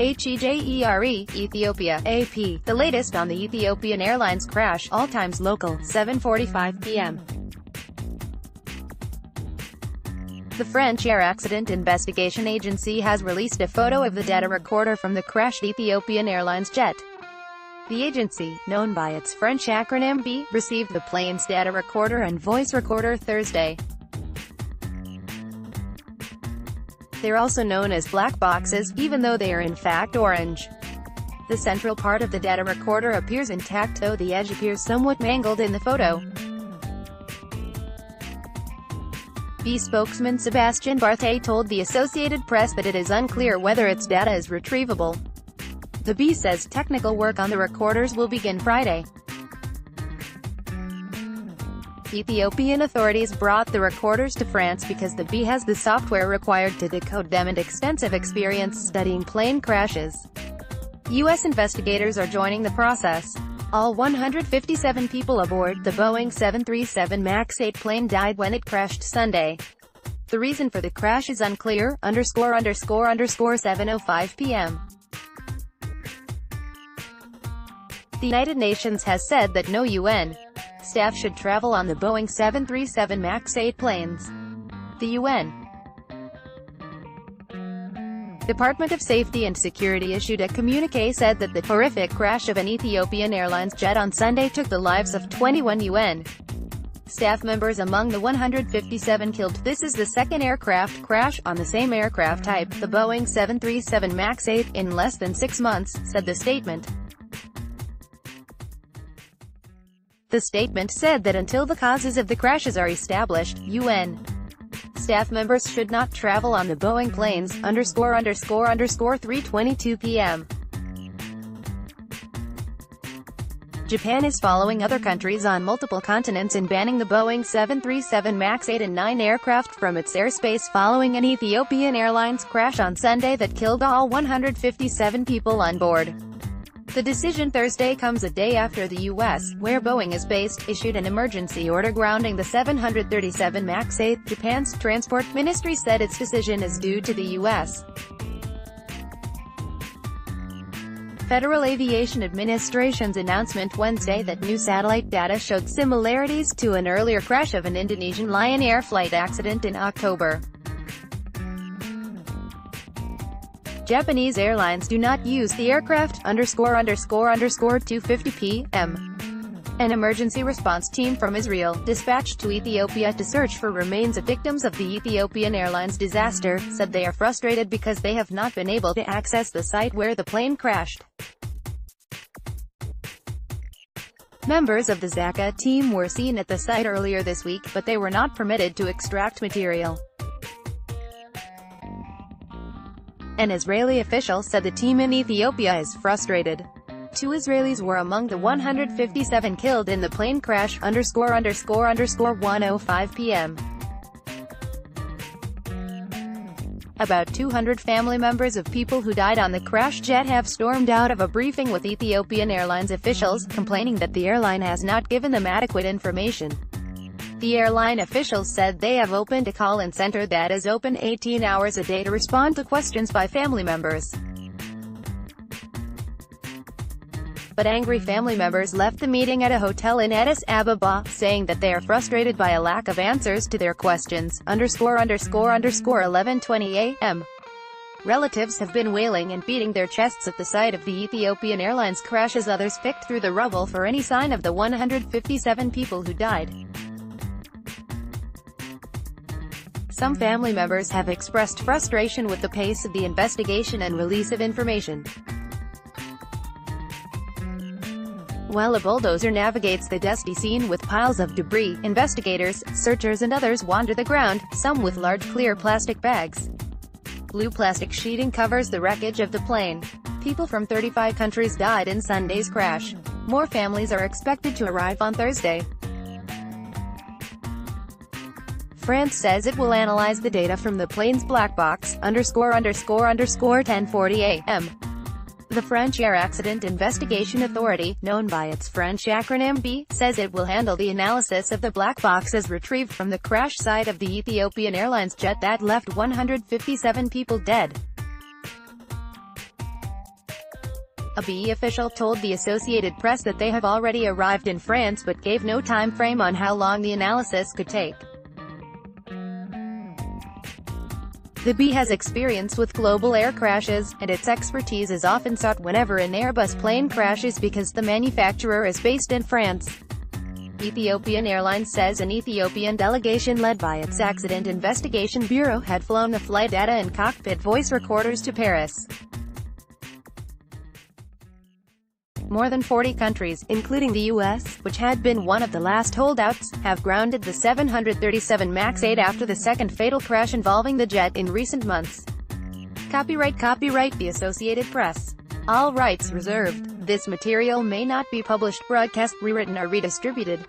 HEJERE, Ethiopia, AP. The latest on the Ethiopian Airlines crash, all times local, 7:45 p.m. The French Air Accident Investigation Agency has released a photo of the data recorder from the crashed Ethiopian Airlines jet. The agency, known by its French acronym B, received the plane's data recorder and voice recorder Thursday. They're also known as black boxes, even though they are in fact orange. The central part of the data recorder appears intact, though the edge appears somewhat mangled in the photo. B spokesman Sebastian Barthet told the Associated Press that it is unclear whether its data is retrievable. The B says technical work on the recorders will begin Friday. Ethiopian authorities brought the recorders to France because the B has the software required to decode them and extensive experience studying plane crashes. U.S. investigators are joining the process. All 157 people aboard the Boeing 737 MAX 8 plane died when it crashed Sunday. The reason for the crash is unclear, ___7:05 p.m. The United Nations has said that no UN staff should travel on the Boeing 737 MAX 8 planes. The UN Department of Safety and Security issued a communiqué said that the horrific crash of an Ethiopian Airlines jet on Sunday took the lives of 21 UN staff members among the 157 killed. This is the second aircraft crash on the same aircraft type, the Boeing 737 MAX 8, in less than 6 months, said the statement. The statement said that until the causes of the crashes are established, UN staff members should not travel on the Boeing planes, ___3:22 p.m. Japan is following other countries on multiple continents in banning the Boeing 737 MAX 8 and 9 aircraft from its airspace following an Ethiopian Airlines crash on Sunday that killed all 157 people on board. The decision Thursday comes a day after the U.S., where Boeing is based, issued an emergency order grounding the 737 MAX 8. Japan's transport ministry said its decision is due to the U.S. Federal Aviation Administration's announcement Wednesday that new satellite data showed similarities to an earlier crash of an Indonesian Lion Air flight accident in October. Japanese airlines do not use the aircraft, ___2:50 p.m. An emergency response team from Israel, dispatched to Ethiopia to search for remains of victims of the Ethiopian Airlines disaster, said they are frustrated because they have not been able to access the site where the plane crashed. Members of the Zaka team were seen at the site earlier this week, but they were not permitted to extract material. An Israeli official said the team in Ethiopia is frustrated. 2 Israelis were among the 157 killed in the plane crash, ___1:05 p.m. About 200 family members of people who died on the crash jet have stormed out of a briefing with Ethiopian Airlines officials, complaining that the airline has not given them adequate information. The airline officials said they have opened a call-in center that is open 18 hours a day to respond to questions by family members. But angry family members left the meeting at a hotel in Addis Ababa, saying that they are frustrated by a lack of answers to their questions, ___11:20 a.m. Relatives have been wailing and beating their chests at the site of the Ethiopian Airlines crash as others picked through the rubble for any sign of the 157 people who died. Some family members have expressed frustration with the pace of the investigation and release of information. While a bulldozer navigates the dusty scene with piles of debris, investigators, searchers and others wander the ground, some with large clear plastic bags. Blue plastic sheeting covers the wreckage of the plane. People from 35 countries died in Sunday's crash. More families are expected to arrive on Thursday. France says it will analyze the data from the plane's black box, ___10:40 a.m. The French Air Accident Investigation Authority, known by its French acronym B, says it will handle the analysis of the black boxes retrieved from the crash site of the Ethiopian Airlines jet that left 157 people dead. A B official told the Associated Press that they have already arrived in France but gave no time frame on how long the analysis could take. The B has experience with global air crashes, and its expertise is often sought whenever an Airbus plane crashes because the manufacturer is based in France. Ethiopian Airlines says an Ethiopian delegation led by its Accident Investigation Bureau had flown the flight data and cockpit voice recorders to Paris. More than 40 countries, including the U.S., which had been one of the last holdouts, have grounded the 737 MAX 8 after the second fatal crash involving the jet in recent months. Copyright The Associated Press. All rights reserved. This material may not be published, broadcast, rewritten or redistributed.